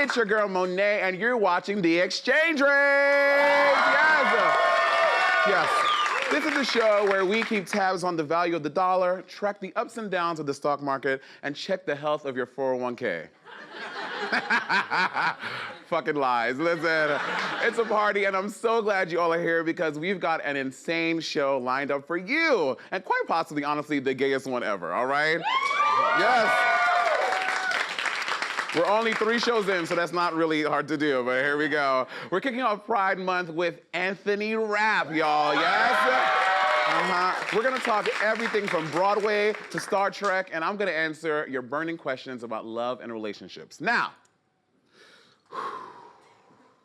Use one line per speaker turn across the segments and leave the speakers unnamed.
it's your girl Monét, and you're watching the Exchange Rate. Yes. Yes. This is a show where we keep tabs on the value of the dollar, track the ups and downs of the stock market, and check the health of your 401k. Fucking lies. Listen, it's a party, and I'm so glad you all are here because we've got an insane show lined up for you, and quite possibly, honestly, the gayest one ever, all right? Yes. We're only 3 shows in, so that's not really hard to do, but here we go. We're kicking off Pride Month with Anthony Rapp, y'all, yes? We're gonna talk everything from Broadway to Star Trek, and I'm gonna answer your burning questions about love and relationships. Now,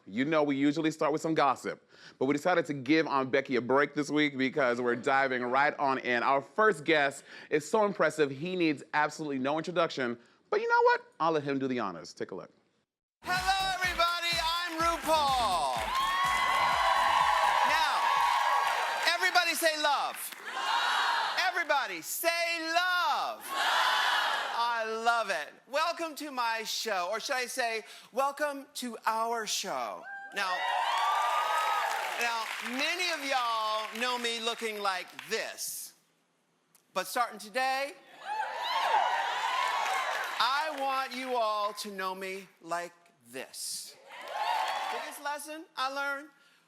you know we usually start with some gossip, but we decided to give Aunt Becky a break this week because we're diving right on in. Our first guest is so impressive, he needs absolutely no introduction, but you know what? I'll let him do the honors. Take a look.
Hello, everybody. I'm RuPaul. Now, everybody say love. Love. Everybody say love. Love. I love it. Welcome to my show, or should I say, welcome to our show. Now, many of y'all know me looking like this, but starting today, I want you all to know me like this. The biggest lesson I learned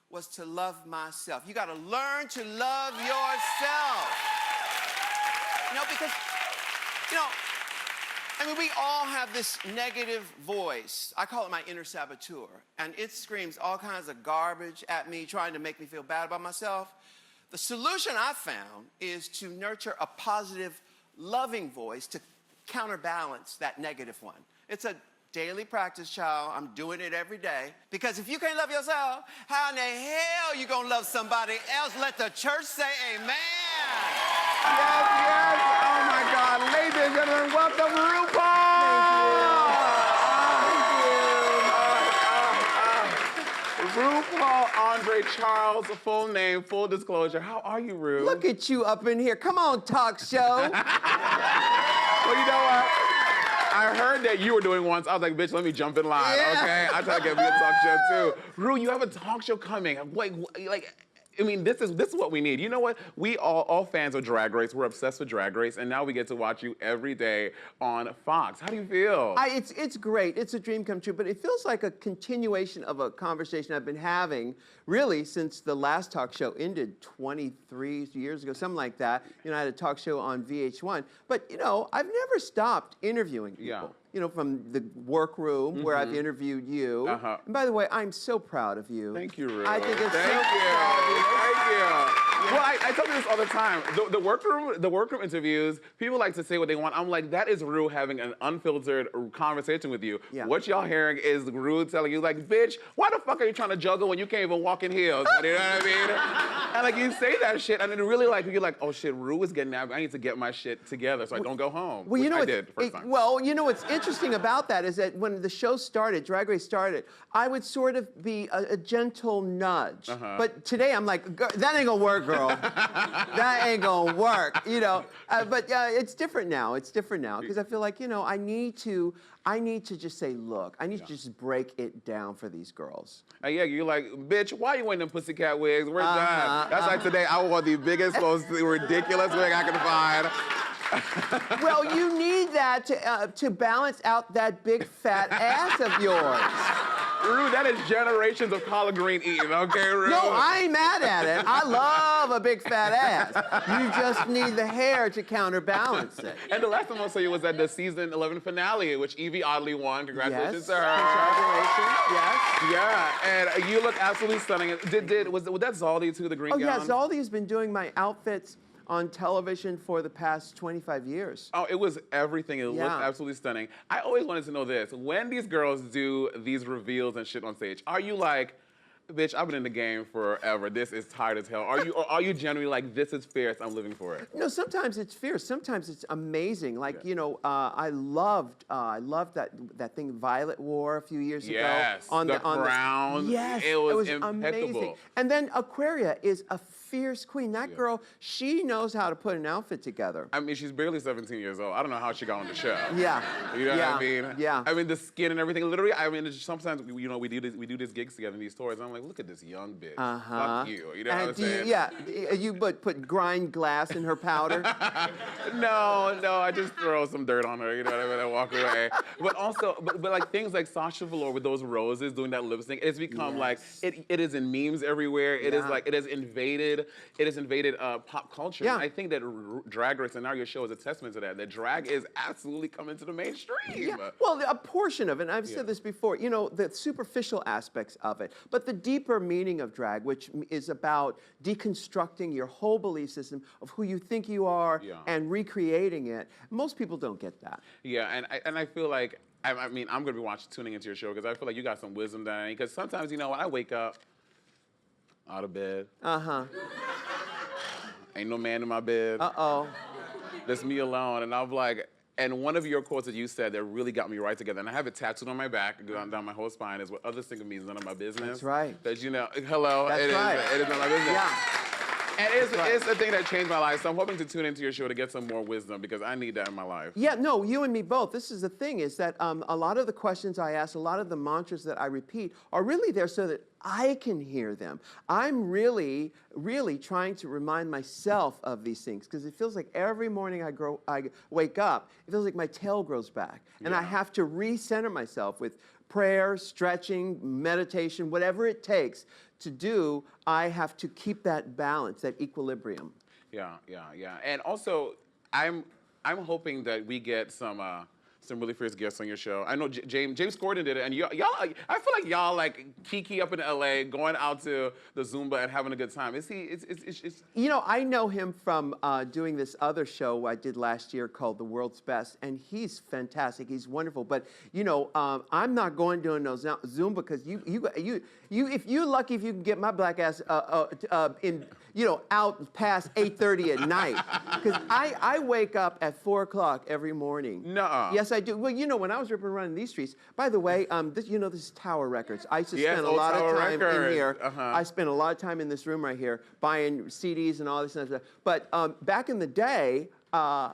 was to love myself. You gotta learn to love yourself. Because, we all have this negative voice. I call it my inner saboteur. And it screams all kinds of garbage at me, trying to make me feel bad about myself. The solution I found is to nurture a positive, loving voice to counterbalance that negative one. It's a daily practice, child. I'm doing it every day. Because if you can't love yourself, how in the hell you gonna love somebody else? Let the church say amen.
Yes. Oh my God. Ladies and gentlemen, welcome RuPaul. Thank you. RuPaul Andre Charles, full name, full disclosure. How are you, Ru?
Look at you up in here. Come on, talk show.
Well, you know what? I heard that you were doing once. I was like, bitch, let me jump in line, okay? I try to get me a talk show, too. Ru, you have a talk show coming. This is what we need. You know what? We all fans of Drag Race. We're obsessed with Drag Race, and now we get to watch you every day on Fox. How do you feel?
It's great. It's a dream come true, but it feels like a continuation of a conversation I've been having really since the last talk show ended 23 years ago, something like that. I had a talk show on VH1. But, I've never stopped interviewing people.
Yeah.
From the workroom where I've interviewed you. And by the way, I'm so proud of you.
Thank you, Ru.
I think it's
Thank
so
you.
proud of you.
Thank you. Well, I tell you this all the time. The workroom interviews, people like to say what they want. I'm like, that is Ru having an unfiltered conversation with you.
Yeah.
What y'all hearing is Ru telling you, like, bitch, why the fuck are you trying to juggle when you can't even walk in heels? You know what I mean? And you say that shit, and then really you're like, oh shit, Ru is getting out. I need to get my shit together so I don't go home.
Well,
I did first time.
Well, what's interesting about that is that when the show started, Drag Race started, I would sort of be a gentle nudge. But today I'm like, that ain't gonna work, girl. That ain't gonna work, But it's different now. It's different now because I feel like, I need to just say, look, I need to just break it down for these girls.
Yeah, you're like, bitch, why you wearing them pussycat wigs? We're done. That's like today, I wore the biggest, most ridiculous wig I could find.
Well, you need that to balance out that big fat ass of yours.
Ru, that is generations of collard green eating, okay, Ru?
No, I ain't mad at it. I love a big fat ass. You just need the hair to counterbalance it.
And the last time I saw you was at the season 11 finale, which Evie Oddly won. Congratulations to her.
Congratulations, yes.
Yeah, and you look absolutely stunning. Was that Zaldi too, the green gown?
Yeah, Zaldi has been doing my outfits on television for the past 25 years.
Oh, it was everything. It looked absolutely stunning. I always wanted to know this. When these girls do these reveals and shit on stage, are you like, bitch, I've been in the game forever. This is tired as hell. Or are you genuinely like, this is fierce, I'm living for it?
No, sometimes it's fierce. Sometimes it's amazing. Like, I loved that thing Violet wore a few years ago.
On the crown.
Yes,
it was
impeccable. Amazing. And then Aquaria is a fierce queen. That girl, she knows how to put an outfit together.
I mean, she's barely 17 years old. I don't know how she got on the show.
Yeah.
You know what I mean?
Yeah.
I mean, the skin and everything. Literally, I mean, sometimes we do these gigs together in these tours. And I'm like, look at this young bitch. Fuck you. You know what I'm saying?
You put grind glass in her powder.
No, I just throw some dirt on her. You know what I mean? And walk away. But also, but like things like Sasha Velour with those roses doing that lip sync. It's become like it is in memes everywhere. It is like it has invaded pop culture.
Yeah.
And I think that Drag Race and now your show is a testament to that. That drag is absolutely coming to the mainstream.
Yeah. Well, a portion of it, and I've said this before, you know, the superficial aspects of it, but the deeper meaning of drag, which is about deconstructing your whole belief system of who you think you are and recreating it. Most people don't get that.
Yeah, and I feel like, I mean, I'm gonna be tuning into your show because I feel like you got some wisdom down. Because sometimes, you know, when I wake up out of bed, ain't no man in my bed. Just me alone, and I'm like, and one of your quotes that you said that really got me right together, and I have it tattooed on my back, down my whole spine, is what others think of me is none of my business.
That's right.
Because, you know, hello,
That's
it
right.
is none of my business.
Yeah.
And it's a thing that changed my life, so I'm hoping to tune into your show to get some more wisdom because I need that in my life.
Yeah, no, you and me both. This is the thing, is that a lot of the questions I ask, a lot of the mantras that I repeat are really there so that I can hear them. I'm really, really trying to remind myself of these things because it feels like every morning I wake up, it feels like my tail grows back. And I have to recenter myself with prayer, stretching, meditation, whatever it takes to do. I have to keep that balance, that equilibrium.
Yeah. And also, I'm hoping that we get some really fierce guests on your show. I know James Corden did it, and y'all, I feel like y'all like kiki up in LA, going out to the Zumba and having a good time. It's
You know, I know him from doing this other show I did last year called The World's Best, and he's fantastic. He's wonderful. But you know, I'm not going doing no Zumba because if you're lucky if you can get my black ass out past 8:30 at night, because I wake up at 4 o'clock every morning.
Nuh-uh.
Yes, I do. Well, you know, when I was ripping around in these streets. By the way, this is Tower Records. I used to spend a lot of time in here. I spent a lot of time in this room right here buying CDs and all this stuff. But back in the day,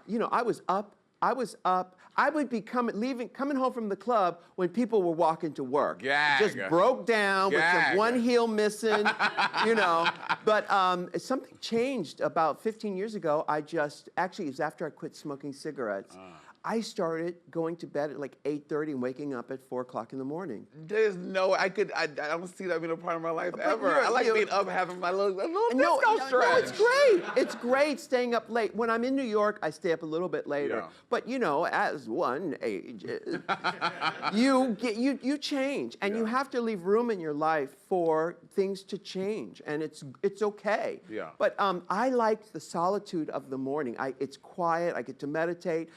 you know, I was up. I would be coming home from the club when people were walking to work. Just broke down with some one heel missing, you know. But something changed about 15 years ago. Actually, it was after I quit smoking cigarettes. I started going to bed at like 8:30 and waking up at 4 o'clock in the morning.
There's no, I don't see that being a part of my life ever. I like being up, having my little disco stretch.
No, it's great. It's great staying up late. When I'm in New York, I stay up a little bit later.
Yeah.
But you know, as one ages, you change, and you have to leave room in your life for things to change, and it's okay.
Yeah.
But I like the solitude of the morning. It's quiet. I get to meditate.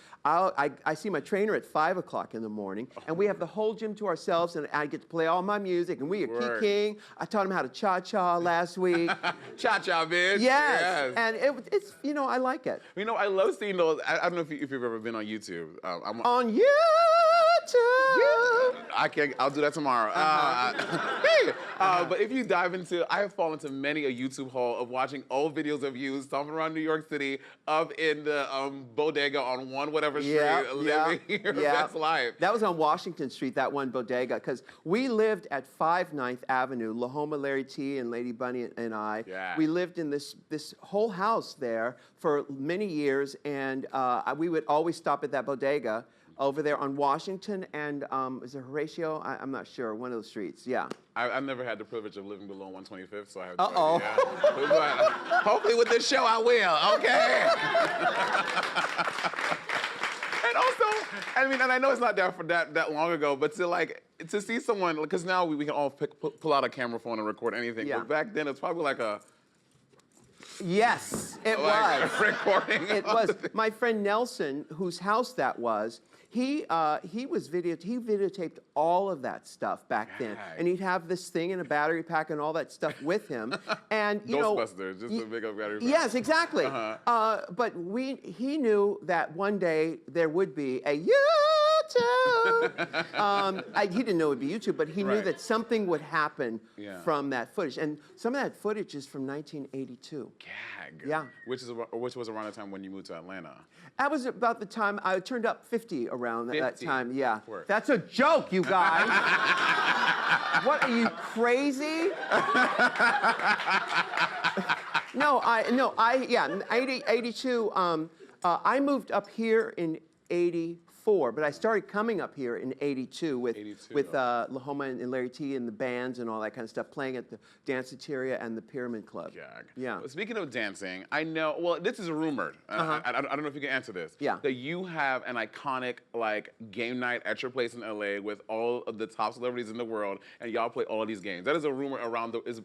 I see my trainer at 5 o'clock in the morning, and we have the whole gym to ourselves, and I get to play all my music, and we are kikiing. I taught him how to cha-cha last week.
Cha-cha, bitch.
Yes. And it's, you know, I like it.
You know, I love seeing those. I don't know if you've ever been on YouTube.
I'm on YouTube.
I'll do that tomorrow. But if you dive into, I have fallen into many a YouTube hole of watching old videos of you stomping around New York City, up in the bodega on whatever street, living your best life.
That was on Washington Street, that one bodega, because we lived at 5 9th Avenue, Lahoma, Larry T, and Lady Bunny and I.
Yeah.
We lived in this whole house there for many years, and we would always stop at that bodega over there on Washington and is it Horatio? I'm not sure, one of those streets, yeah.
I've never had the privilege of living below 125th, so I have no idea. But hopefully with this show I will, okay? And also, I mean, and I know it's not that long ago, but to see someone, because now we can all pull out a camera phone and record anything, but back then it's probably like a...
Yes, it was.
Recording.
It was. My friend Nelson, whose house that was, he videotaped all of that stuff back then, and he'd have this thing in a battery pack and all that stuff with him, and you know,
Ghostbusters, just a big old battery pack.
Yes, exactly. But he knew that one day there would be a YouTube YouTube. He didn't know it would be YouTube, but he knew
Right.
that something would happen
Yeah.
from that footage. And some of that footage is from 1982.
Gag.
Yeah.
Which was around the time when you moved to Atlanta.
That was about the time I turned up 50 around that
50.
time. Yeah.
Work.
That's a joke, you guys. What, are you crazy? Yeah, 82, I moved up here in 84, but I started coming up here in 82 with
82.
Lahoma and Larry T and the bands and all that kind of stuff, playing at the Danceteria and the Pyramid Club.
Gag.
Yeah.
Well, speaking of dancing, I know, well, this is rumored. I don't know if you can answer this.
Yeah.
That you have an iconic, like, game night at your place in LA with all of the top celebrities in the world, and y'all play all of these games. That is a rumor is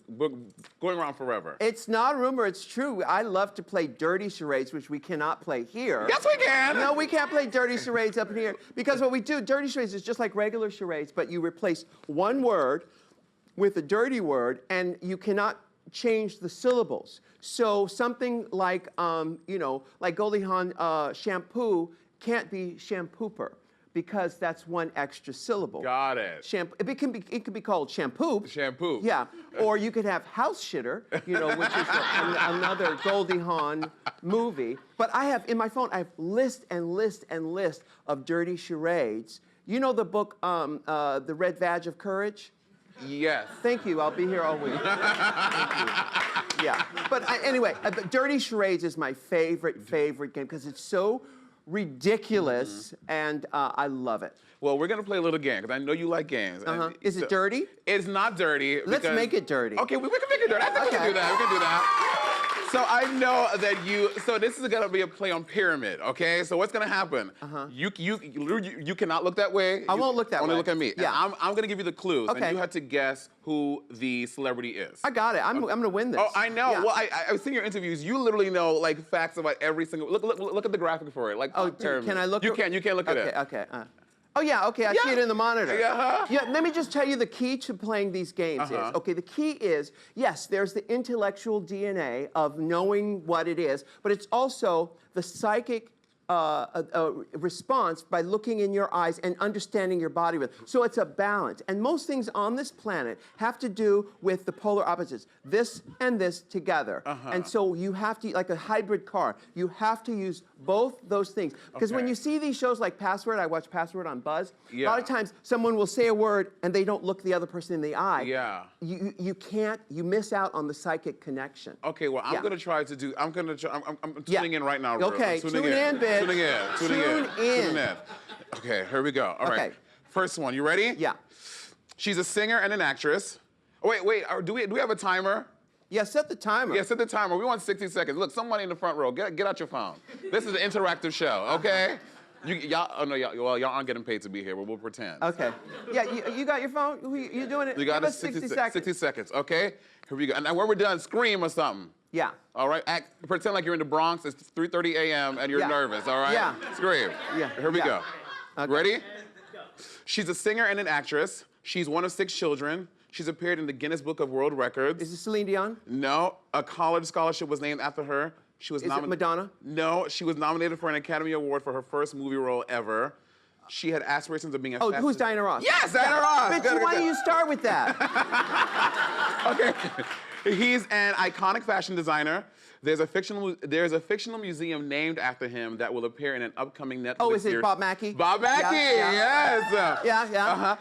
going around forever.
It's not a rumor, it's true. I love to play dirty charades, which we cannot play here.
Yes, we can.
No, we can't play dirty charades up in here. Because what we do, dirty charades is just like regular charades, but you replace one word with a dirty word, and you cannot change the syllables. So something like, like Goldie Hawn shampoo can't be shampooper, because that's one extra syllable.
Got it.
Shampoo. It could be called shampoo.
Shampoo.
Yeah. Or you could have house shitter, which is another Goldie Hawn movie. But I have in my phone, I have list and list and list of dirty charades. You know the book, The Red Badge of Courage?
Yes.
Thank you. I'll be here all week. Thank you. Yeah. But anyway, dirty charades is my favorite game because it's so ridiculous, and I love it.
Well, we're gonna play a little game because I know you like games. And
Is it dirty?
It's not dirty.
Let's make it dirty.
Okay, we can make it dirty. I think we can do that. We can do that. So I know that so this is gonna be a play on pyramid, okay? So what's gonna happen? You cannot look that way.
I won't look that way.
Only look at me.
Yeah.
And I'm gonna give you the clues,
Okay.
and you have to guess who the celebrity is.
I got it. I'm gonna win this.
Oh, I know.
Yeah.
Well, I've seen your interviews. You literally know like facts about every single. Look at the graphic for it. Like pyramid.
Can I look?
You can look at it.
Okay. Oh yeah, okay, I see it in the monitor.
Yeah.
Yeah, let me just tell you the key to playing these games is, okay, the key is, yes, there's the intellectual DNA of knowing what it is, but it's also the psychic response by looking in your eyes and understanding your body rhythm. So it's a balance. And most things on this planet have to do with the polar opposites, this and this together. And so you have to, like a hybrid car, you have to use both those things. Because when you see these shows like Password, I watch Password on Buzz, a lot of times someone will say a word and they don't look the other person in the eye.
Yeah.
You miss out on the psychic connection.
Okay, well, I'm gonna try to do, I'm tuning in right now.
Okay,
Tuning
tune in, bitch.
Tuning in.
Tune in.
Okay, here we go. All right.
Okay.
First one, you ready?
Yeah.
She's a singer and an actress. Oh, wait, do we have a timer?
Yeah, set the timer.
Yeah, set the timer. We want 60 seconds. Look, somebody in the front row, get out your phone. This is an interactive show, okay? Y'all aren't getting paid to be here, but we'll pretend.
Okay. Yeah, you got your phone? You doing it?
You got
Give us 60 seconds.
60 seconds, okay? Here we go. And when we're done, scream or something.
Yeah.
All right? Pretend like you're in the Bronx. It's 3:30 a.m. and you're nervous, all right?
Yeah.
Scream.
Yeah.
Here we go.
Okay.
Ready? She's a singer and an actress. She's one of 6 children. She's appeared in the Guinness Book of World Records.
Is it Celine Dion?
No. A college scholarship was named after her. She was
Is it Madonna?
No. She was nominated for an Academy Award for her first movie role ever. She had aspirations of being a
Oh, who's Diana Ross?
Yes, Diana Ross.
Bitch, why do you start with that?
Okay. He's an iconic fashion designer. There's a fictional museum named after him that will appear in an upcoming Netflix
Oh, is it
series.
Bob Mackie?
Bob Mackie,
Yeah.
yes.
Yeah.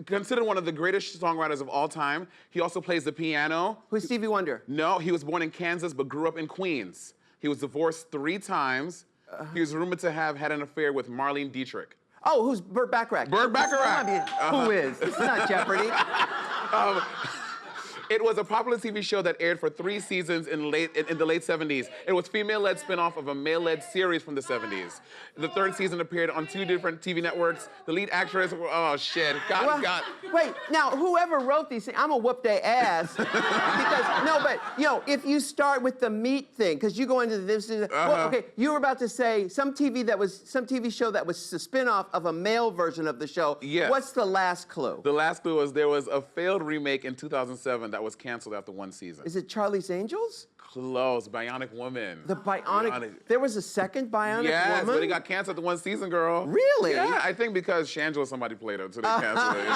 Considered one of the greatest songwriters of all time. He also plays the piano.
Who's Stevie Wonder?
No, he was born in Kansas but grew up in Queens. He was divorced 3 times. He was rumored to have had an affair with Marlene Dietrich.
Oh, who's Burt Bacharach?
Burt Bacharach.
Who is? This is not Jeopardy.
It was a popular TV show that aired for 3 seasons in the late 70s. It was female-led spinoff of a male-led series from the 70s. The 3rd season appeared on 2 different TV networks. The lead actress, oh shit,
Wait, now whoever wrote these things, I'm gonna whoop their ass. If you start with the meat thing, because you go into this, okay, you were about to say some TV show that was a spinoff of a male version of the show.
Yes.
What's the last clue?
The last clue was there was a failed remake in 2007 that was canceled after 1 season.
Is it Charlie's Angels?
Close. Bionic Woman.
The Bionic. There was a second Bionic Woman?
Yes, but it got canceled the one season, girl.
Really?
Yeah, I think because Shangela somebody played her, so they canceled it.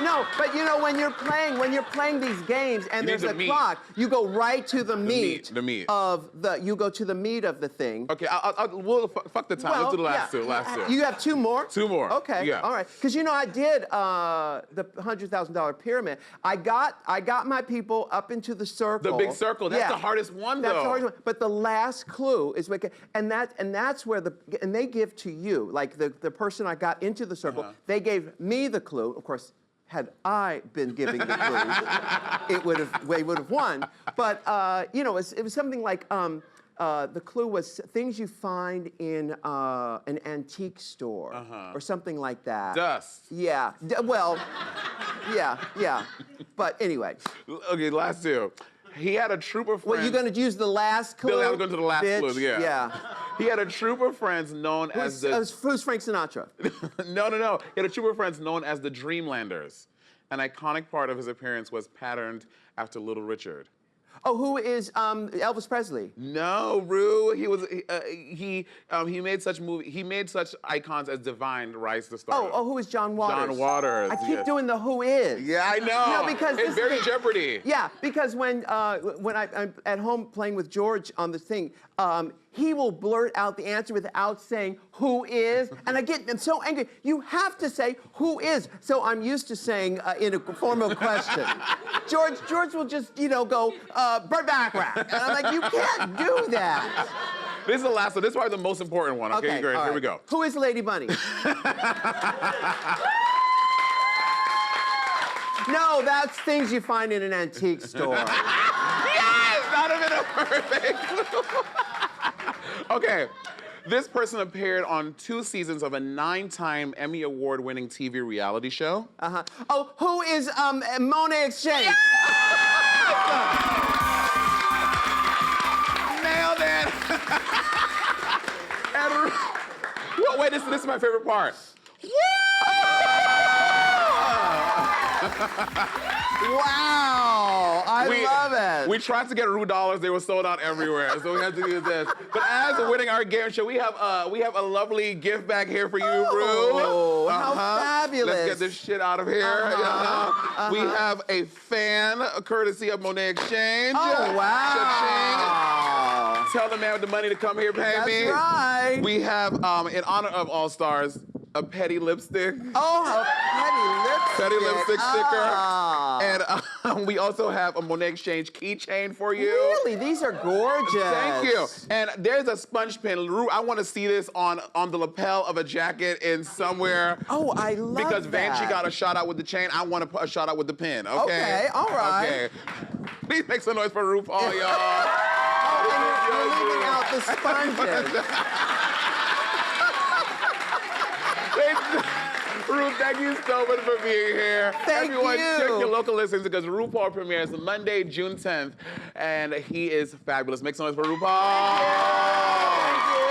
No, but you know, when you're playing these games and there's a clock, you go right to the meat.
The meat.
You go to the meat of the thing.
Okay, we'll fuck the time. Let's do the last two.
You have two more?
Two more.
Okay,
yeah.
All right. Because you know, I did the $100,000 pyramid. I got my people up into the circle.
The big circle. That's the hardest one, though.
That's the hardest one. But the last clue is and that's where they give to you, like the person I got into the circle, they gave me the clue. Of course, had I been giving the clues, they would have won. But you know, it was something like the clue was things you find in an antique store or something like that.
Dust.
Yeah. Well, yeah. But anyway.
Okay, last two. He had a troop of friends.
Well, you're going to use the last clue?
I was going to the last clue, yeah.
Yeah.
He had a troop of friends known as the...
Who's Frank Sinatra?
No. He had a troop of friends known as the Dreamlanders. An iconic part of his appearance was patterned after Little Richard.
Oh, who is Elvis Presley?
No, Rue. He made such icons as Divine Rise to Stardom.
Oh, who is John Waters?
John Waters.
I keep doing the who is.
Yeah, I know.
No, because
it's very Jeopardy.
Yeah, because when I'm at home playing with George on the thing, he will blurt out the answer without saying who is, and I'm so angry. You have to say who is. So I'm used to saying in a formal question. George will just go Burt Bacharach, and I'm like, you can't do that.
This is the last one. This is probably the most important one. Okay, great.
Right.
Here we go.
Who is Lady Bunny? No, that's things you find in an antique store.
Yes! Not even a perfect clue. Okay. This person appeared on 2 seasons of a 9-time Emmy Award-winning TV reality show.
Oh, who is Monét X Change?
Yes! Nailed it! And, wait, this is my favorite part.
Wow, I love it.
We tried to get Rue dollars; they were sold out everywhere, so we had to do this. But as a winning our game show, we have a lovely gift bag here for you, Rue.
Oh, how fabulous!
Let's get this shit out of here. We have a fan, courtesy of Monét X Change.
Oh wow!
Cha-ching. Tell the man with the money to come here, pay me.
That's right.
We have, in honor of All Stars, a petty lipstick.
Oh, a petty lipstick.
And we also have a Monét X Change keychain for you.
Really? These are gorgeous.
Thank you. And there's a sponge pin. Rue, I want to see this on the lapel of a jacket in somewhere.
Oh, I love that.
Because Vanchi got a shot out with the chain. I want to put a shot out with the pin, okay?
Okay, all right.
Okay. Please make some noise for RuPaul, y'all.
Oh, and you're leaving out the sponges.
Ru, thank you so much for being here.
Thank
Everyone,
you.
check your local listings because RuPaul premieres Monday, June 10th, and he is fabulous. Make some noise for RuPaul.
Thank you.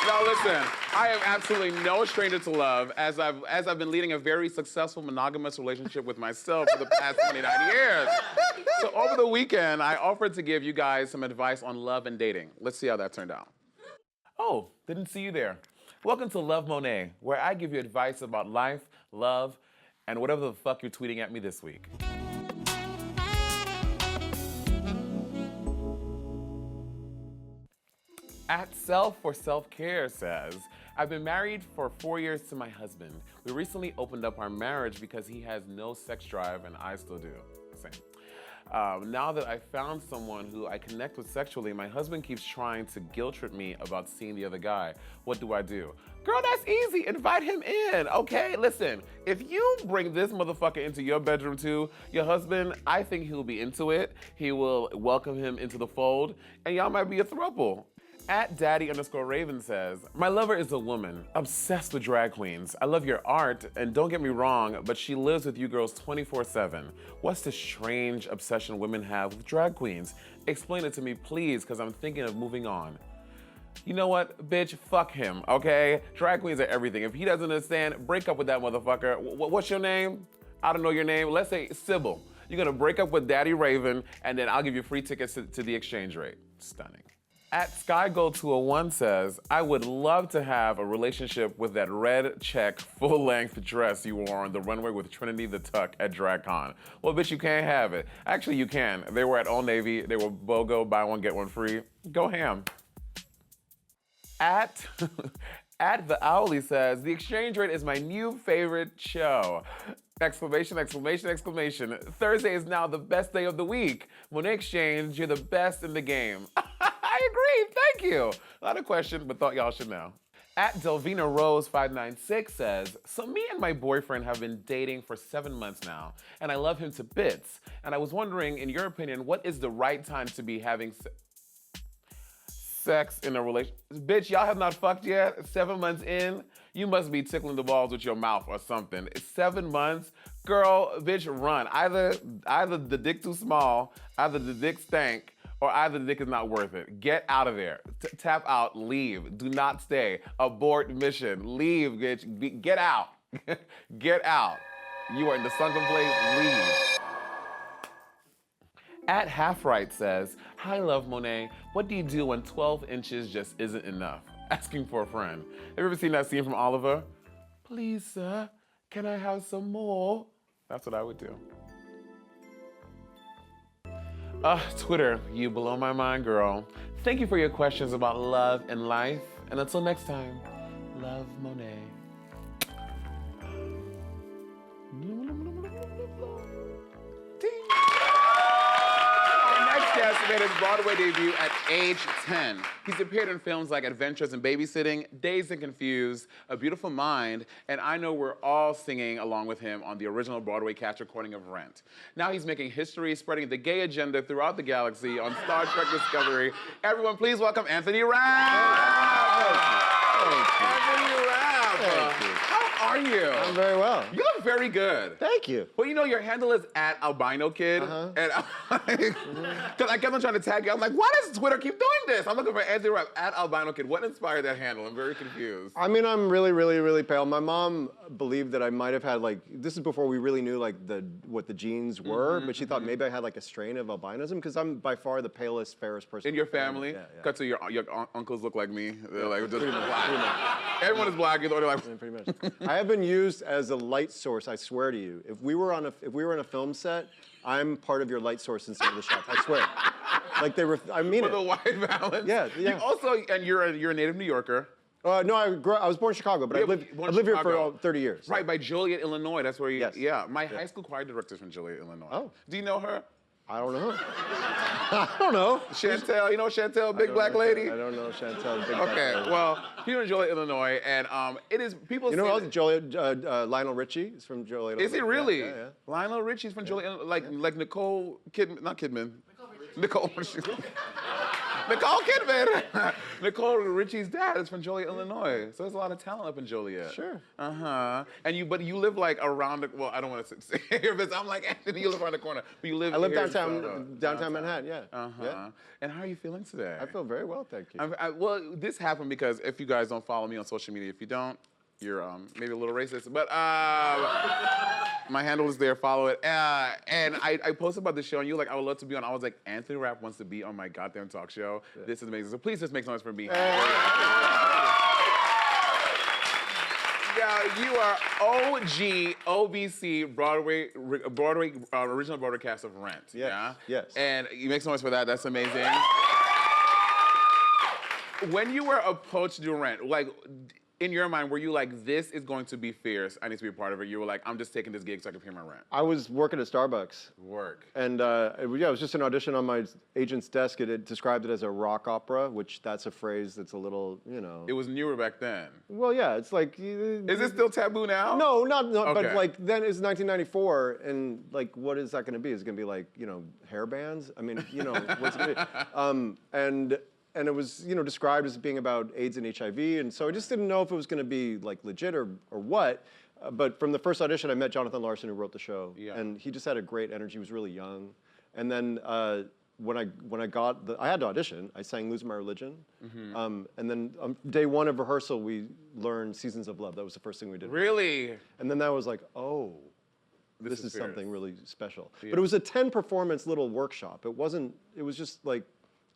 Now listen, I am absolutely no stranger to love, as I've been leading a very successful monogamous relationship with myself for the past 29 years. So over the weekend, I offered to give you guys some advice on love and dating. Let's see how that turned out. Oh, didn't see you there. Welcome to Love Monet, where I give you advice about life, love, and whatever the fuck you're tweeting at me this week. At Self for Self-Care says, I've been married for 4 years to my husband. We recently opened up our marriage because he has no sex drive and I still do. Same. Now that I found someone who I connect with sexually, my husband keeps trying to guilt trip me about seeing the other guy. What do I do? Girl, that's easy. Invite him in, okay? Listen, if you bring this motherfucker into your bedroom too, your husband, I think he'll be into it. He will welcome him into the fold, and y'all might be a throuple. At Daddy_Raven says, my lover is a woman, obsessed with drag queens. I love your art, and don't get me wrong, but she lives with you girls 24/7. What's this strange obsession women have with drag queens? Explain it to me, please, because I'm thinking of moving on. You know what, bitch, fuck him, okay? Drag queens are everything. If he doesn't understand, break up with that motherfucker. What's your name? I don't know your name. Let's say Sybil. You're gonna break up with Daddy Raven, and then I'll give you free tickets to the exchange rate. Stunning. At SkyGold201 says, I would love to have a relationship with that red check full-length dress you wore on the runway with Trinity the Tuck at DragCon. Well, bitch, you can't have it. Actually, you can. They were at Old Navy. They were BOGO, buy one, get one free. Go ham. At the Owly says, the exchange rate is my new favorite show. Exclamation, exclamation, exclamation. Thursday is now the best day of the week. Monét X Change, you're the best in the game. I agree, thank you. Not a question, but thought y'all should know. At Delvina Rose 596 says, so me and my boyfriend have been dating for 7 months now, and I love him to bits. And I was wondering, in your opinion, what is the right time to be having sex in a relationship? Bitch, y'all have not fucked yet? 7 months in? You must be tickling the balls with your mouth or something. It's 7 months? Girl, bitch, run. Either the dick too small, either the dick stank, or either the dick is not worth it. Get out of there. Tap out, leave. Do not stay. Abort mission. Leave, bitch. Get out. Get out. You are in the sunken place, leave. At Half Right says, hi, Love Monet. What do you do when 12 inches just isn't enough? Asking for a friend. Have you ever seen that scene from Oliver? Please, sir, can I have some more? That's what I would do. Twitter, you blow my mind, girl. Thank you for your questions about love and life. And until next time, love, Monet. Guest made his Broadway debut at age 10. He's appeared in films like Adventures in Babysitting, Dazed and Confused, A Beautiful Mind, and I know we're all singing along with him on the original Broadway cast recording of Rent. Now he's making history, spreading the gay agenda throughout the galaxy on Star Trek Discovery. Everyone, please welcome Anthony Rapp. Anthony Rapp.
Thank you.
How are you?
I'm very well.
You look very good.
Thank you.
Well, you know, your handle is @albinokid. And because I kept on trying to tag you. I'm like, why does Twitter keep doing this? I'm looking for Anthony Rapp @albinokid. What inspired that handle? I'm very confused.
I mean, I'm really, really, really pale. My mom believed that I might have had, like, this is before we really knew, like, what the genes were, but she thought maybe I had, like, a strain of albinism, because I'm by far the palest, fairest person.
In your family?
Yeah.
Cut to your uncles look like me. They're like, just black. Everyone is black. They're like,
Yeah, pretty much. I have been used as a light source, I swear to you. If we were on a film set, I'm part of your light source instead of the shot. I swear. Like I mean
with
it.
a white balance.
Yeah.
You also, and you're a native New Yorker.
No, I was born in Chicago, but I've lived here for 30 years.
Right, by Joliet, Illinois. That's where you.
Yes.
Yeah, my high school choir director's from Joliet, Illinois.
Oh.
Do you know her?
I don't know. I don't know.
Chantel, you know Chantel, big black lady?
I don't know Chantel, big black lady.
Okay, well, he's in Joliet, Illinois, and it is, people
You know
say
what? Joliet, Lionel Richie is from Joliet.
Is he really?
Yeah.
Lionel Richie's from Joliet, like Nicole Kidman, not Kidman. Nicole Kidman. Nicole Richie's dad is from Joliet, Illinois. So there's a lot of talent up in Joliet.
Sure.
But you live like around the, well, I don't want to say here, but I'm like, Anthony, you live around the corner. But you live
I live
here
downtown Manhattan, yeah. Yeah.
And how are you feeling today?
I feel very well, thank you.
Well, this happened because if you guys don't follow me on social media, if you don't, you're maybe a little racist, but my handle is there, follow it. And I posted about the show, and you were like, I would love to be on. I was like, Anthony Rapp wants to be on my goddamn talk show. Yeah. This is amazing. So please just make some noise for me. Yeah, you are OG, OBC, Broadway original Broadway cast of Rent.
Yes.
Yeah?
Yes.
And you make some noise for that. That's amazing. When you were approached to do Rent, like, in your mind, were you like, this is going to be fierce, I need to be a part of it? You were like, I'm just taking this gig so I can pay my rent.
I was working at Starbucks.
Work.
And it was just an audition on my agent's desk. It described it as a rock opera, which that's a phrase that's a little, you know.
It was newer back then.
Well, yeah, it's like.
Is it still taboo now?
No, not
okay.
But like then it's 1994, and like what is that going to be? Is it going to be like, you know, hair bands? I mean, you know, what's it going to be? And it was, you know, described as being about AIDS and HIV, and so I just didn't know if it was going to be like legit or what. But from the first audition, I met Jonathan Larson, who wrote the show, and he just had a great energy. He was really young, and then when I had to audition, I sang "Losing My Religion," and then day one of rehearsal, we learned "Seasons of Love." That was the first thing we did.
Really?
And then that was like, oh. this is
fierce.
something really special. But it was a 10-performance little workshop. It was just like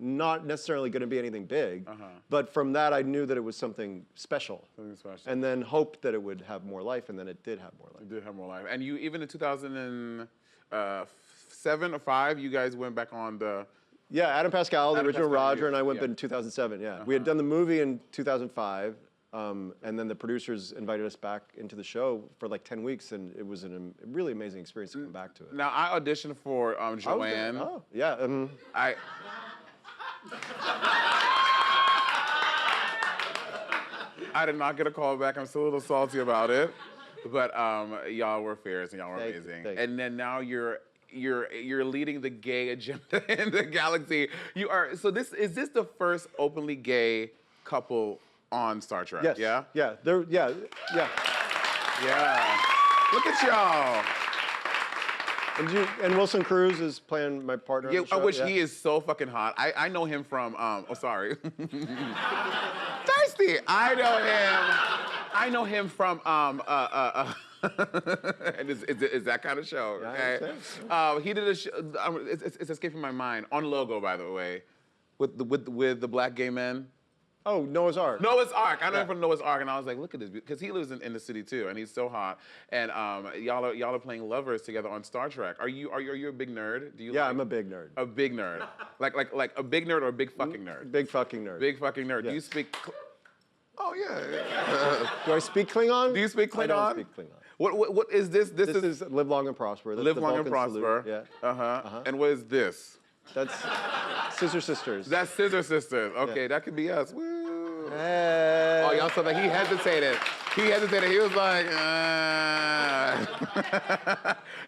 not necessarily going to be anything big. But from that, I knew that it was something special.
Something special.
And then hoped that it would have more life, and then it did have more life.
It did have more life. And you, even in 2007 or 5, you guys went back on the...
Yeah, Adam Pascal, the
Adam
original
Pascal,
Roger, and I went
yeah.
in 2007, yeah. We had done the movie in 2005, and then the producers invited us back into the show for like 10 weeks, and it was a really amazing experience to come back to it.
Now, I auditioned for Joanne.
Oh, yeah.
I did not get a call back. I'm still a little salty about it. But y'all were fierce and y'all were amazing.
Thank you.
And then now you're leading the gay agenda in the galaxy. You are. So is this the first openly gay couple on Star Trek?
Yes.
Yeah.
Yeah.
Yeah. Look at y'all.
And Wilson Cruz is playing my partner.
Yeah,
on the show.
which he is so fucking hot. I know him from. Oh, sorry. Thirsty. I know him from. And it's that kind of show. Okay. He did a show. It's escaping my mind on Logo, by the way, with the black gay men.
Oh, Noah's Ark.
Noah's Ark. I know him from Noah's Ark, and I was like, look at this, because he lives in the city too, and he's so hot. And y'all are playing lovers together on Star Trek. Are you a big nerd? Do you?
Yeah, I'm a big nerd.
A big nerd, like a big nerd or a big fucking nerd.
Big fucking nerd.
Big fucking nerd.
Yes.
Do you speak? Oh yeah.
Do I speak Klingon?
Do you speak Klingon?
I don't speak Klingon.
What is this?
This is Live Long and Prosper. That's
Live
the
long and
Vulcan
prosper.
salute. Yeah.
And what is this?
That's Scissor Sisters.
That's Scissor Sisters. Okay, that could be us. Woo.
Hey.
Oh, y'all saw that he hesitated. He was like,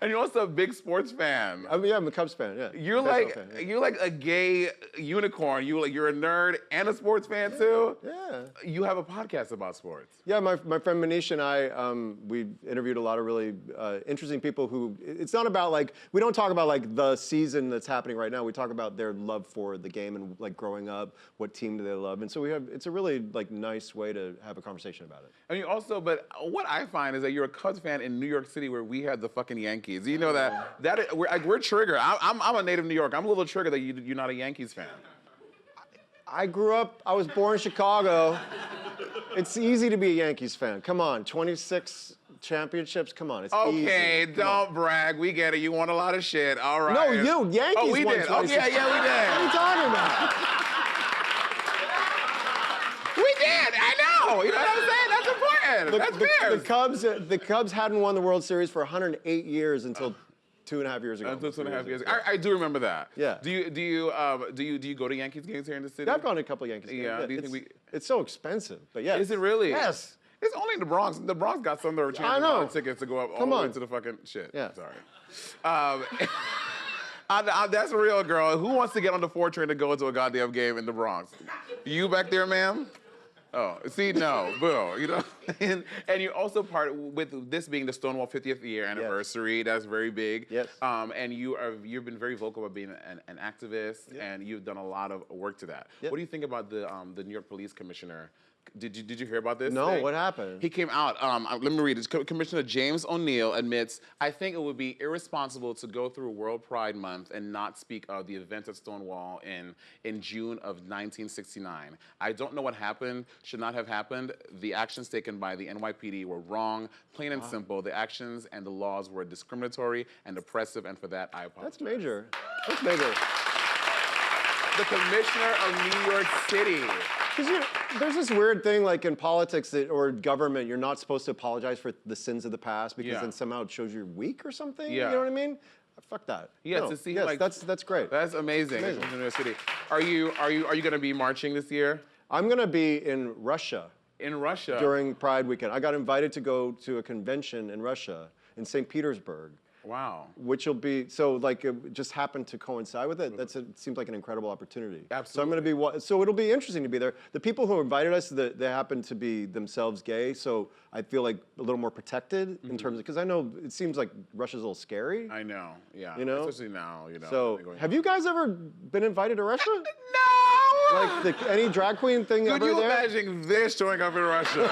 And you're also a big sports fan.
I'm a Cubs fan. Yeah.
You're
Baseball fan, yeah.
you're like a gay unicorn. You're a nerd and a sports fan too.
Yeah.
You have a podcast about sports.
Yeah, my friend Manish and I, we interviewed a lot of really interesting people who, it's not about like, we don't talk about like the season that's happening right now. We talk about their love for the game and like growing up, what team do they love. And so it's a really like nice way to have a conversation about it.
I mean, also, but what I find is that you're a Cubs fan in New York City where we have the fucking Yankees. You know we're triggered. I'm a native New York. I'm a little triggered that you're not a Yankees fan.
I was born in Chicago. It's easy to be a Yankees fan. Come on, 26 championships. Come on, it's easy.
Okay, don't brag. We get it. You won a lot of shit. All right.
No, Yankees
Oh, we
won
did.
26.
Oh, yeah, we did.
What are you talking about?
We did. I know. You know what I'm saying? That's important. That's fair.
The Cubs hadn't won the World Series for 108 years until 2.5 years ago.
Until 2.5 years ago. I do remember that.
Yeah.
Do you go to Yankees games here in the city?
Yeah, I've gone to a couple of Yankees games.
Yeah. Do you think
it's so expensive, but yeah.
Is it really?
Yes.
It's only in the Bronx. The Bronx got some that were
I know.
tickets to go up
Come
all the way
on.
to the fucking shit.
Yeah.
Sorry. That's a real girl. Who wants to get on the 4 train to go to a goddamn game in the Bronx? You back there, ma'am? Oh, see, no, boo, you know? And you're also part, with this being the Stonewall 50th year anniversary, that's very big.
Yes.
And you've been very vocal about being an activist, and you've done a lot of work to that.
Yep.
What do you think about the New York Police Commissioner? Did you hear about this?
No,
thing?
what happened?
He came out, let me read it. Commissioner James O'Neill admits, I think it would be irresponsible to go through World Pride Month and not speak of the events at Stonewall in June of 1969. I don't know what happened, should not have happened. The actions taken by the NYPD were wrong, plain and simple. The actions and the laws were discriminatory and oppressive, and for that, I apologize.
That's major. That's major.
The Commissioner of New York City.
Because there's this weird thing, like in politics or government, you're not supposed to apologize for the sins of the past because then somehow it shows you're weak or something.
Yeah.
You know what I mean? Fuck that.
Yeah,
No.
to see
yes,
like
that's great.
That's amazing.
Amazing.
New York City. Are you going to be marching this year?
I'm gonna be in Russia
In Russia.
during Pride weekend. I got invited to go to a convention in Russia, in St. Petersburg.
Wow.
Which will be, so like it just happened to coincide with it. It seems like an incredible opportunity.
Absolutely.
So I'm going to be, so it'll be interesting to be there. The people who invited us, they happen to be themselves gay, so I feel like a little more protected in terms of, because I know it seems like Russia's a little scary.
I know, yeah.
You know?
Especially now, you know.
So have you guys ever been invited to Russia?
No!
Like any drag queen thing
Could
ever
you
there?
imagine this showing up in Russia?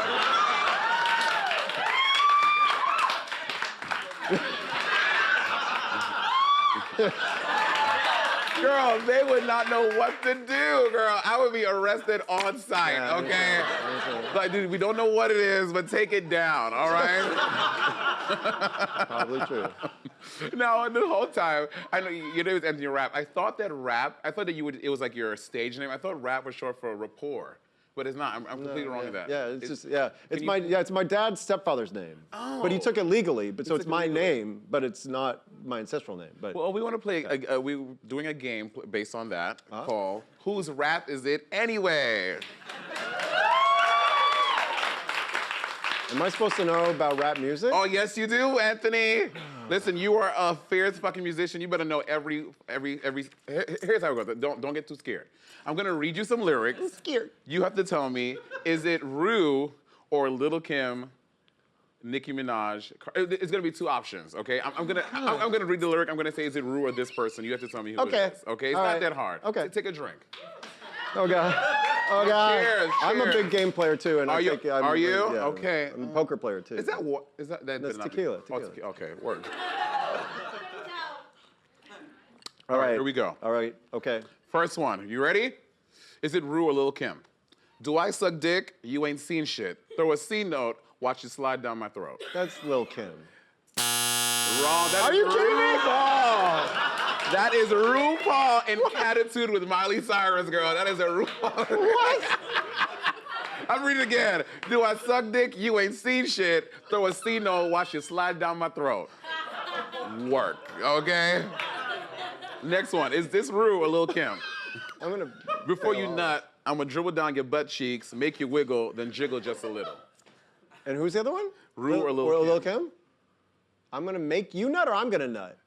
Girl, they would not know what to do, girl. I would be arrested on site, okay? Like, dude, we don't know what it is, but take it down, all right?
Probably true.
No, the whole time, I know your name is Anthony Rapp. I thought that it was like your stage name. I thought Rapp was short for rapport. But it's not. I'm completely wrong with that.
Yeah, it's my dad's stepfather's name. Oh. But he took it legally, so it's my name, but it's not my ancestral name. But
well, we want to play. We're doing a game based on that called "Whose Rap Is It Anyway?"
Am I supposed to know about rap music?
Oh yes, you do, Anthony. Listen, you are a fierce fucking musician. You better know every. Here's how it goes. Don't get too scared. I'm gonna read you some lyrics.
I'm scared.
You have to tell me, is it Ru or Lil' Kim, Nicki Minaj? It's gonna be two options, okay? I'm gonna read the lyric. I'm gonna say, is it Ru or this person? You have to tell me who it is. Okay, it's not that hard.
Okay.
Take a drink.
Oh God. Oh God.
Cheers.
I'm a big game player too, and
Are you?
Yeah,
Okay.
I'm a poker player too.
Is that what? Is that?
That's
not
tequila.
Oh, tequila. Okay, word.
All right.
Here we go.
All right. Okay.
First one. You ready? Is it Ru or Lil' Kim? Do I suck dick? You ain't seen shit. Throw a C note. Watch you slide down my throat.
That's Lil' Kim.
Wrong. That
Are
is
you kidding me?
RuPaul. That is RuPaul in Attitude with Miley Cyrus, girl. That is a RuPaul.
What?
I'm reading it again. Do I suck dick? You ain't seen shit. Throw a C note. Watch you slide down my throat. Work. Okay. Next one. Is this Ru or Lil' Kim?
I'm gonna.
Before you nut, I'm gonna dribble down your butt cheeks, make you wiggle, then jiggle just a little.
And who's the other one?
Ru or Lil' Kim?
Kim? I'm gonna make you nut, or I'm gonna nut.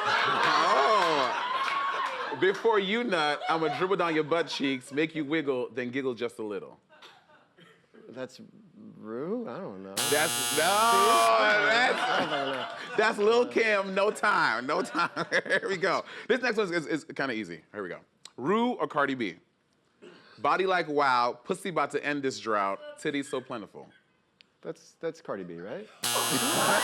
Oh. Before you nut, I'm gonna dribble down your butt cheeks, make you wiggle, then giggle just a little.
That's Ru? I don't know.
That's Lil' Kim. No time. Here we go. This next one is kind of easy. Here we go. Ru or Cardi B? Body like wow, pussy about to end this drought, titties so plentiful.
That's Cardi B, right? I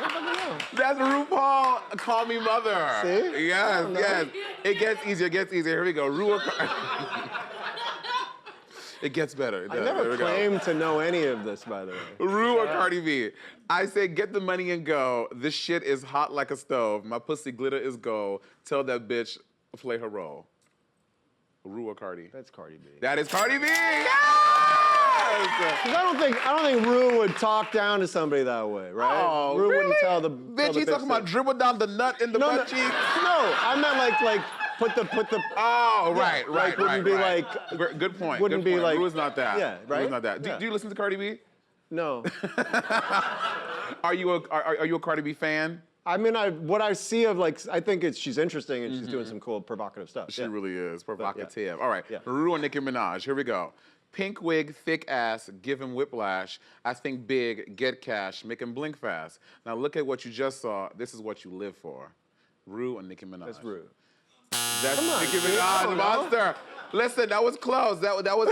don't fucking know.
That's RuPaul. Call me mother.
See?
Yes. It gets easier. Here we go. Ru or Cardi. It gets better.
I never claimed to know any of this, by the way.
Ru or Cardi B? I say, get the money and go. This shit is hot like a stove. My pussy glitter is gold. Tell that bitch, play her role. Ru or Cardi?
That's Cardi B.
That is Cardi B. Yes!
'Cause I don't think Ru would talk down to somebody that way, right?
Oh,
Ru
really?
wouldn't tell the
bitch. He's talking about dribble down the nut in the butt cheek.
No, I meant like put the.
Oh, right.
Wouldn't be like.
Good point.
Wouldn't be like.
Ru's not that.
Yeah, right.
Ru's not that.
Yeah.
Do you listen to Cardi B?
No.
Are you a Cardi B fan?
I mean, what I see of I think she's interesting and she's doing some cool provocative stuff.
She really is provocative.
Yeah.
All right,
Yeah.
Ru or Nicki Minaj. Here we go. Pink wig, thick ass, give him whiplash. I think big, get cash, make him blink fast. Now look at what you just saw. This is what you live for. Ru or Nicki Minaj?
That's Ru.
That's
Come on,
Nicki
dude.
Minaj, monster. Listen, that was close. That was. Well,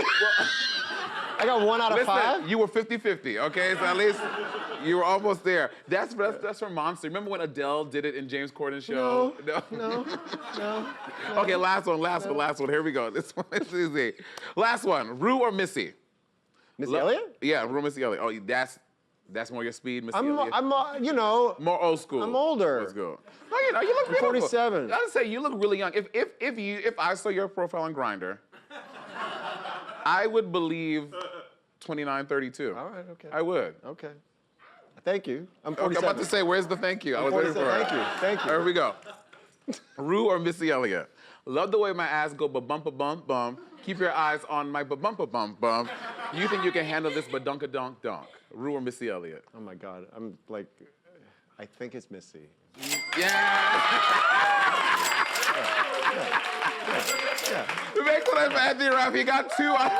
I got 1 out of 5.
You were 50-50, okay? So at least you were almost there. That's from Monster. Remember when Adele did it in James Corden's show?
No.
Okay, last one. Here we go. This one is easy. Last one. Ru or Missy?
Missy Elliott?
Yeah, Ru or Missy Elliott. Oh, that's more your speed, Missy Elliott?
I'm
more old school.
I'm older.
Let's go. No, you look beautiful.
47.
I would say you look really young. If I saw your profile on Grindr, I would believe 29, 32.
All right, okay.
I would.
Okay. Thank you. I'm
Okay,
47.
I'm about to say, where's the thank you? I was waiting for it.
Thank you.
Here we go. Ru or Missy Elliott? Love the way my ass go ba-bump-a-bump-bump. Keep your eyes on my ba-bump-a-bump-bump. You think you can handle this ba-dunk-a-dunk-dunk? Ru or Missy Elliott?
Oh my God. I think it's Missy.
Yeah! Make one for Anthony Rapp. He got 2 out.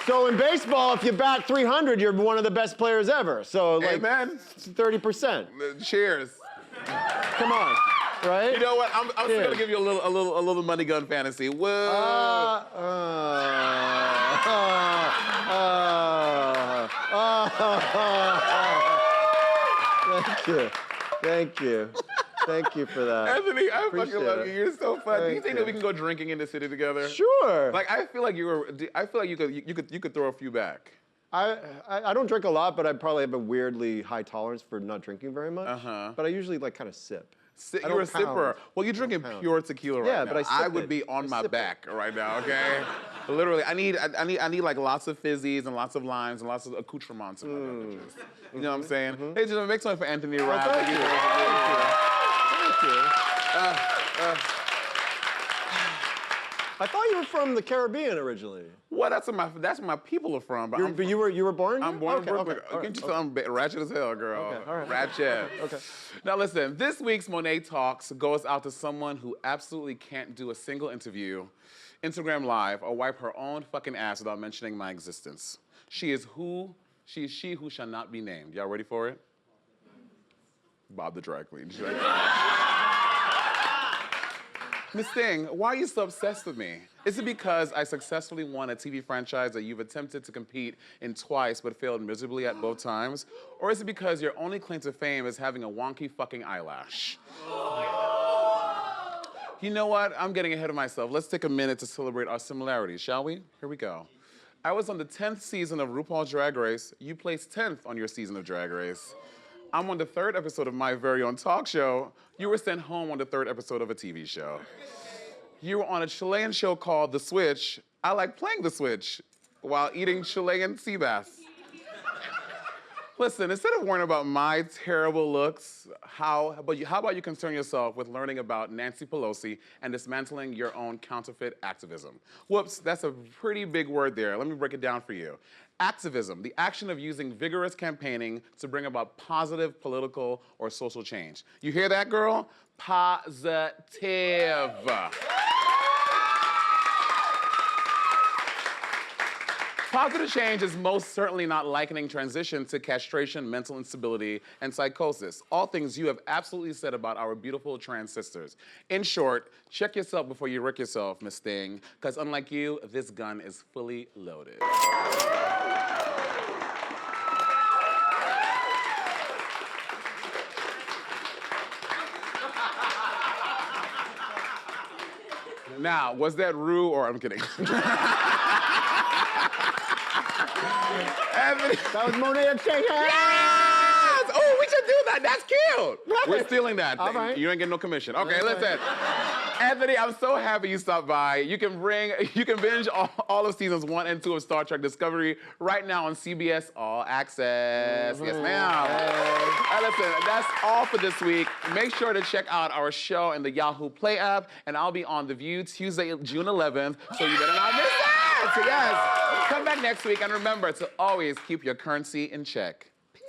So in baseball, if you bat 300, you're one of the best players ever. So
Amen.
30%.
Cheers.
Come on, right?
You know what? I'm still gonna give you a little money gun fantasy. Whoa.
Thank you. Thank you. Thank you for that.
Anthony, I
Appreciate
fucking love you.
it.
You're so fun. Do you
Thank
think
you.
that we can go drinking in the city together?
Sure.
Like I feel like you could throw a few back.
I don't drink a lot, but I probably have a weirdly high tolerance for not drinking very much.
Uh-huh.
But I usually like kind of sip. I
You're a
don't pound.
sipper. Well, you're drinking
pound.
pure tequila right
Yeah,
now.
but I sip
would
it.
be on
I
my
sip it.
back right now, okay? Literally, I need like lots of fizzies and lots of limes and lots of accoutrements in my beverages. You know what I'm saying? Hey, gentlemen, make some for Anthony Rapp.
Thank you. Thank you. I thought you were from the Caribbean originally.
Well, that's where my people are from. But
You were born here?
I'm born in
Okay,
Brooklyn.
okay, all right,
Can't you tell I'm ratchet as hell, girl?
Okay, all right.
Ratchet.
Okay.
Now listen, this week's Monét Talks goes out to someone who absolutely can't do a single interview, Instagram Live, or wipe her own fucking ass without mentioning my existence. She is she who shall not be named. Y'all ready for it? Bob the drag queen. She's like, Miss Thing, why are you so obsessed with me? Is it because I successfully won a TV franchise that you've attempted to compete in twice but failed miserably at both times? Or is it because your only claim to fame is having a wonky fucking eyelash? You know what? I'm getting ahead of myself. Let's take a minute to celebrate our similarities, shall we? Here we go. I was on the 10th season of RuPaul's Drag Race. You placed 10th on your season of Drag Race. I'm on the 3rd episode of my very own talk show. You were sent home on the 3rd episode of a TV show. You were on a Chilean show called The Switch. I like playing The Switch while eating Chilean sea bass. Listen, instead of worrying about my terrible looks, how about you concern yourself with learning about Nancy Pelosi and dismantling your own counterfeit activism? Whoops, that's a pretty big word there. Let me break it down for you. Activism, the action of using vigorous campaigning to bring about positive political or social change. You hear that, girl? Positive. Positive change is most certainly not likening transition to castration, mental instability, and psychosis. All things you have absolutely said about our beautiful trans sisters. In short, check yourself before you wreck yourself, Miss Thing, because unlike you, this gun is fully loaded. Now, was that Rue or I'm kidding? Anthony.
That was Monét X Change.
Yes! Oh, we should do that. That's cute. We're stealing that.
All right.
You ain't getting no commission. Okay,
All right.
listen. Anthony, I'm so happy you stopped by. You can binge all of seasons 1 and 2 of Star Trek Discovery right now on CBS All Access. Yes, ma'am. Hey, listen, that's all for this week. Make sure to check out our show in the Yahoo Play app, and I'll be on The View Tuesday, June 11th, so you better not miss that. Yes. Come back next week, and remember to always keep your currency in check. Peace.